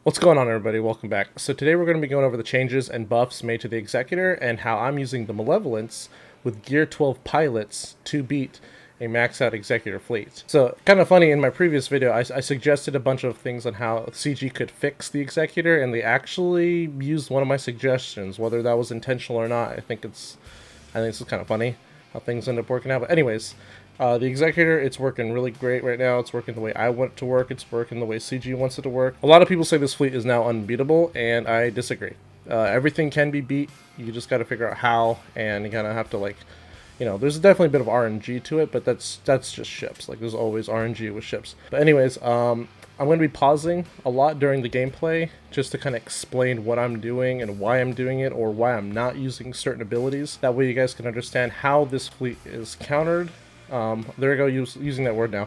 What's going on, everybody? Welcome back. So today we're going to be going over the changes and buffs made to the Executor and how I'm using the Malevolence with G12 Pilots to beat a maxed out Executor Fleet. So kind of funny, in my previous video I suggested a bunch of things on how CG could fix the Executor, and they actually used one of my suggestions, whether that was intentional or not. I think this is kind of funny how things end up working out. But anyways, the Executor, it's working really great right now. It's working the way I want it to work. It's working the way CG wants it to work. A lot of people say this fleet is now unbeatable, and I disagree. Everything can be beat. You just got to figure out how, and you kind of have to, like, you know, there's definitely a bit of RNG to it, but that's just ships. Like, there's always RNG with ships. But anyways, I'm going to be pausing a lot during the gameplay just to kind of explain what I'm doing and why I'm doing it, or why I'm not using certain abilities. That way you guys can understand how this fleet is countered. There we go, using that word now.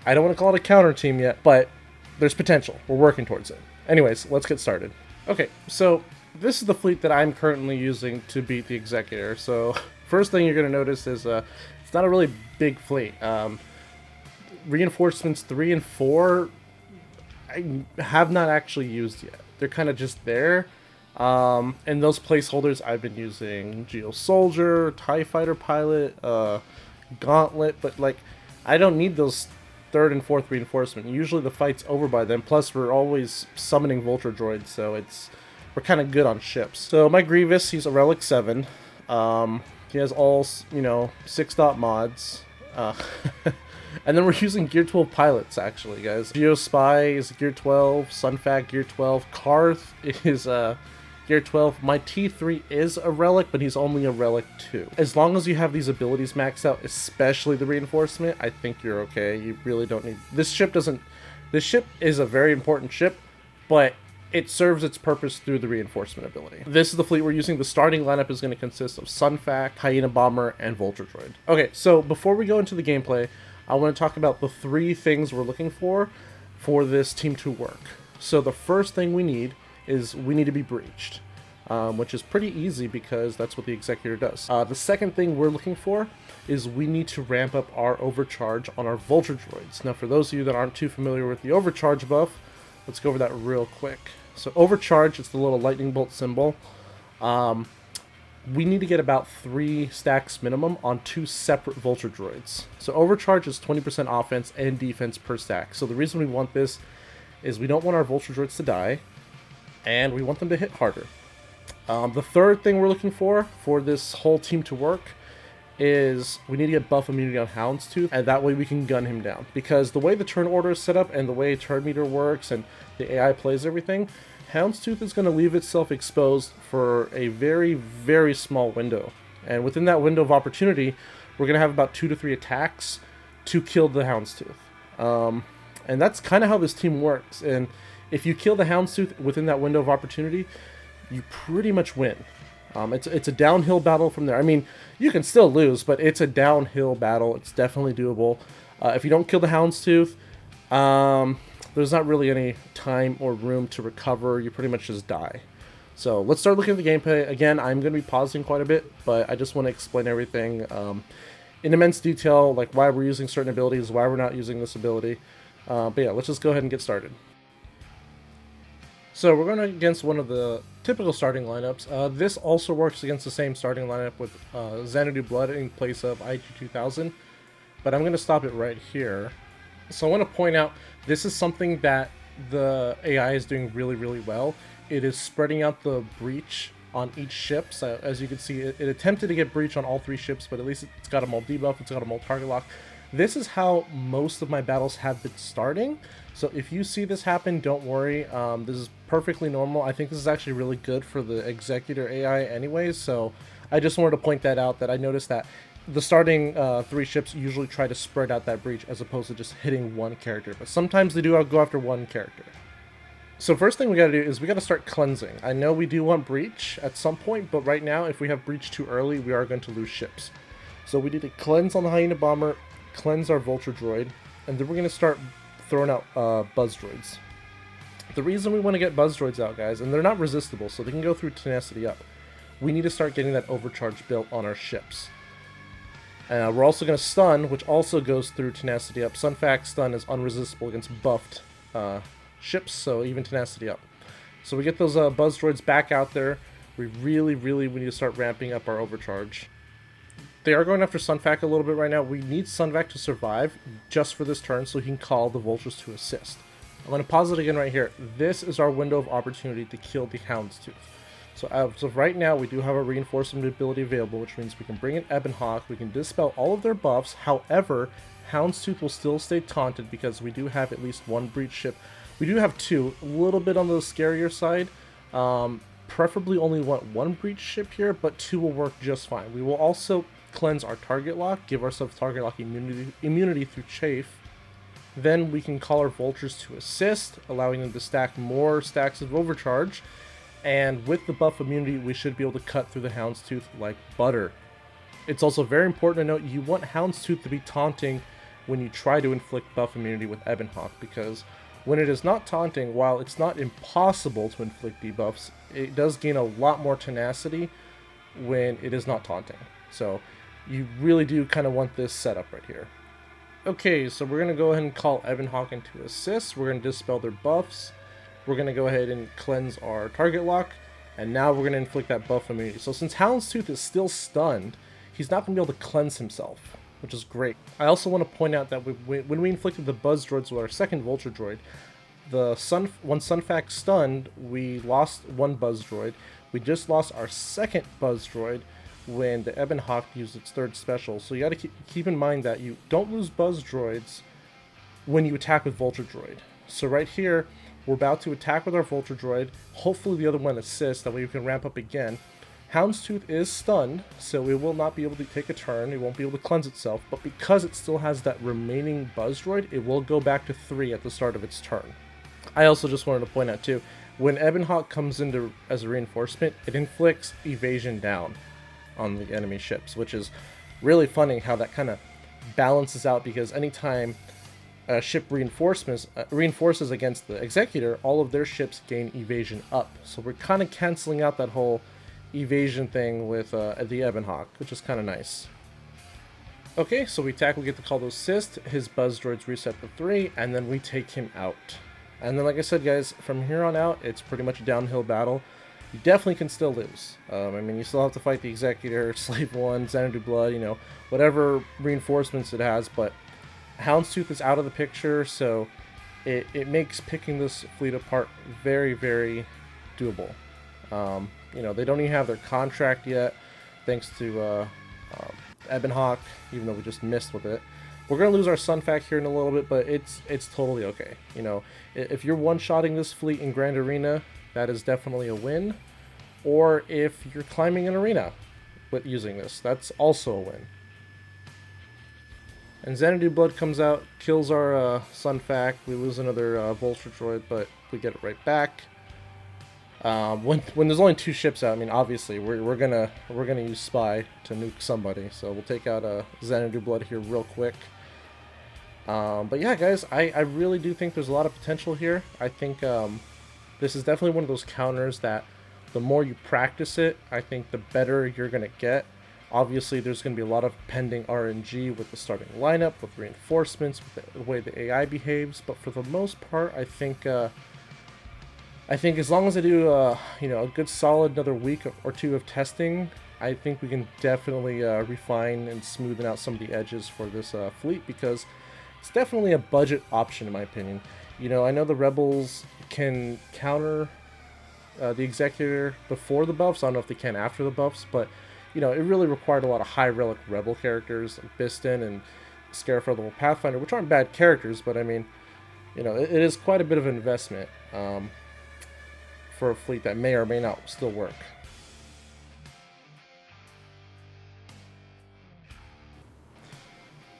I don't want to call it a counter team yet, but there's potential. We're working towards it. Anyways, let's get started. Okay, so this is the fleet that I'm currently using to beat the Executor. So first thing you're going to notice is it's not a really big fleet. Reinforcements 3 and 4 I have not actually used yet. They're kind of just there. And those placeholders I've been using Geo Soldier, TIE Fighter Pilot, Gauntlet, but like I don't need those 3rd and 4th reinforcement. Usually the fight's over by then, plus we're always summoning Vulture Droids, so we're kind of good on ships. So my Grievous, he's a Relic 7. He has all, you know, 6-dot mods. And then we're using Gear 12 Pilots, actually, guys. Geo Spy is Gear 12, Sunfac Gear 12, Karth is Gear 12. My T3 is a Relic, but he's only a Relic 2. As long as you have these abilities maxed out, especially the reinforcement, I think you're okay. You really don't need... This ship is a very important ship, but it serves its purpose through the reinforcement ability. This is the fleet we're using. The starting lineup is going to consist of Sunfac, Hyena Bomber, and Vulture Droid. Okay, so before we go into the gameplay, I want to talk about the 3 things we're looking for this team to work. So the first thing we need is we need to be breached, which is pretty easy because that's what the Executor does. The second thing we're looking for is we need to ramp up our overcharge on our Vulture Droids. Now, for those of you that aren't too familiar with the overcharge buff, let's go over that real quick. So overcharge, it's the little lightning bolt symbol. We need to get about 3 stacks minimum on 2 separate Vulture Droids. So overcharge is 20% offense and defense per stack. So the reason we want this is we don't want our Vulture Droids to die, and we want them to hit harder. The third thing we're looking for this whole team to work is we need to get buff immunity on Houndstooth, and that way we can gun him down. Because the way the turn order is set up and the way turn meter works and the AI plays everything, Houndstooth is going to leave itself exposed for a very, very small window. And within that window of opportunity, we're going to have about 2 to 3 attacks to kill the Houndstooth. And that's kind of how this team works. And if you kill the Houndstooth within that window of opportunity, you pretty much win. It's a downhill battle from there. I mean, you can still lose, but it's a downhill battle. It's definitely doable. If you don't kill the Houndstooth, there's not really any time or room to recover. You pretty much just die. So let's start looking at the gameplay. Again, I'm going to be pausing quite a bit, but I just want to explain everything in immense detail, like why we're using certain abilities, why we're not using this ability. But yeah, let's just go ahead and get started. So we're going against one of the typical starting lineups. This also works against the same starting lineup with Xanadu Blood in place of IG-2000, but I'm going to stop it right here. So I want to point out, this is something that the AI is doing really, really well. It is spreading out the breach on each ship. So as you can see, it attempted to get breach on all 3 ships, but at least it's got a mult debuff, it's got a mult target lock. This is how most of my battles have been starting. So if you see this happen, don't worry. This is perfectly normal. I think this is actually really good for the Executor AI anyways. So I just wanted to point that out, that I noticed that the starting 3 ships usually try to spread out that breach as opposed to just hitting one character. But sometimes they do go after one character. So first thing we got to do is we got to start cleansing. I know we do want breach at some point, but right now if we have breach too early, we are going to lose ships. So we need to cleanse on the Hyena Bomber, cleanse our Vulture Droid, and then we're going to start throwing out Buzz Droids. The reason we want to get Buzz Droids out, guys, and they're not resistible, so they can go through Tenacity Up. We need to start getting that overcharge built on our ships. We're also going to stun, which also goes through Tenacity Up. Sunfac stun is unresistible against buffed ships, so even Tenacity Up. So we get those buzz droids back out there. We really need to start ramping up our overcharge. They are going after Sunfac a little bit right now. We need Sunfac to survive just for this turn so he can call the vultures to assist. I'm going to pause it again right here. This is our window of opportunity to kill the Houndstooth. So as of right now, we do have a reinforcement ability available, which means we can bring in Ebonhawk, we can dispel all of their buffs. However, Houndstooth will still stay taunted because we do have at least one breach ship. We do have two, a little bit on the scarier side. Preferably only want one breach ship here, but two will work just fine. We will also cleanse our target lock, give ourselves target lock immunity through chafe. Then we can call our vultures to assist, allowing them to stack more stacks of overcharge. And with the buff immunity, we should be able to cut through the Houndstooth like butter. It's also very important to note you want Houndstooth to be taunting when you try to inflict buff immunity with Ebonhawk, because when it is not taunting, while it's not impossible to inflict debuffs, it does gain a lot more tenacity when it is not taunting. So you really do kind of want this setup right here. Okay, so we're going to go ahead and call Ebonhawk into assist. We're going to dispel their buffs. We're going to go ahead and cleanse our target lock. And now we're going to inflict that buff immunity. So since Houndstooth is still stunned, he's not going to be able to cleanse himself, which is great. I also want to point out that when we inflicted the buzz droids with our second vulture droid, when Sunfac stunned, we lost one buzz droid. We just lost our second buzz droid when the Ebonhawk used its third special. So you got to keep in mind that you don't lose buzz droids when you attack with vulture droid. So right here, we're about to attack with our vulture droid. Hopefully the other one assists, that way we can ramp up again. Houndstooth is stunned, so it will not be able to take a turn. It won't be able to cleanse itself, but because it still has that remaining buzz droid, it will go back to 3 at the start of its turn. I also just wanted to point out too, when Ebonhawk comes into as a reinforcement, it inflicts evasion down on the enemy ships, which is really funny how that kind of balances out, because anytime a ship reinforces against the Executor, all of their ships gain evasion up. So we're kind of canceling out that whole evasion thing with the Ebonhawk, which is kind of nice. Okay, so we attack, we get the call to assist, his buzz droids reset to 3, and then we take him out. And then, like I said, guys, from here on out, it's pretty much a downhill battle. You definitely can still lose. I mean, you still have to fight the Executor, Slave 1, Xanadu Blood, you know, whatever reinforcements it has, but Houndstooth is out of the picture, so it makes picking this fleet apart very doable. You know, they don't even have their contract yet, thanks to Ebonhawk, even though we just missed with it. We're going to lose our Sunfac here in a little bit, but it's totally okay. You know, if you're one-shotting this fleet in Grand Arena, that is definitely a win. Or if you're climbing an arena with using this, that's also a win. And Xanadu Blood comes out, kills our Sunfac. We lose another Vulture droid, but we get it right back. When there's only 2 ships out, I mean, obviously we're gonna use Spy to nuke somebody. So we'll take out Xanadu Blood here real quick. But yeah, guys, I really do think there's a lot of potential here. I think this is definitely one of those counters that the more you practice it, I think the better you're gonna get. Obviously, there's going to be a lot of pending RNG with the starting lineup, with reinforcements, with the way the AI behaves. But for the most part, I think as long as I do, you know, a good solid another week or 2 of testing, I think we can definitely refine and smoothen out some of the edges for this fleet, because it's definitely a budget option in my opinion. You know, I know the Rebels can counter the Executor before the buffs. I don't know if they can after the buffs, but you know, it really required a lot of high relic Rebel characters like Biston and Scarif level Pathfinder, which aren't bad characters, but I mean, you know, it is quite a bit of an investment for a fleet that may or may not still work.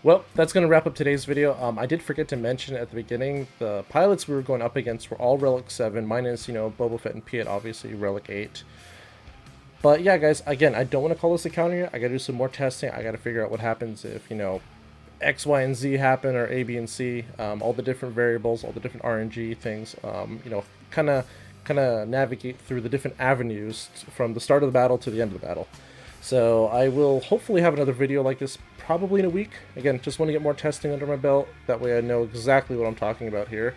Well, that's going to wrap up today's video. I did forget to mention at the beginning, the pilots we were going up against were all Relic 7, minus, you know, Boba Fett and Piet, obviously, Relic 8. But yeah, guys, again, I don't want to call this a counter yet. I got to do some more testing. I got to figure out what happens if, you know, X, Y, and Z happen, or A, B, and C. All the different variables, all the different RNG things. You know, kind of navigate through the different avenues from the start of the battle to the end of the battle. So I will hopefully have another video like this probably in a week. Again, just want to get more testing under my belt. That way I know exactly what I'm talking about here.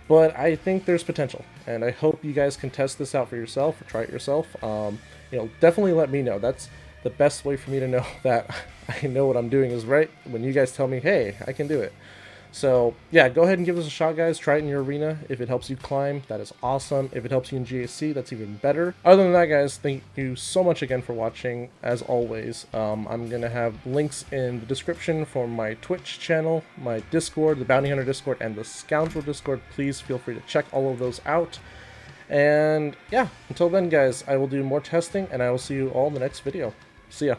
But I think there's potential, and I hope you guys can test this out for yourself or try it yourself. Definitely let me know. That's the best way for me to know that I know what I'm doing is right, when you guys tell me, hey, I can do it. So yeah, go ahead and give this a shot, guys. Try it in your arena. If it helps you climb, that is awesome. If it helps you in GAC, that's even better. Other than that, guys, thank you so much again for watching. As always, I'm gonna have links in the description for my Twitch channel, my Discord, the Bounty Hunter Discord, and the Scoundrel Discord. Please feel free to check all of those out. And yeah, until then, guys, I will do more testing, and I will see you all in the next video. See ya.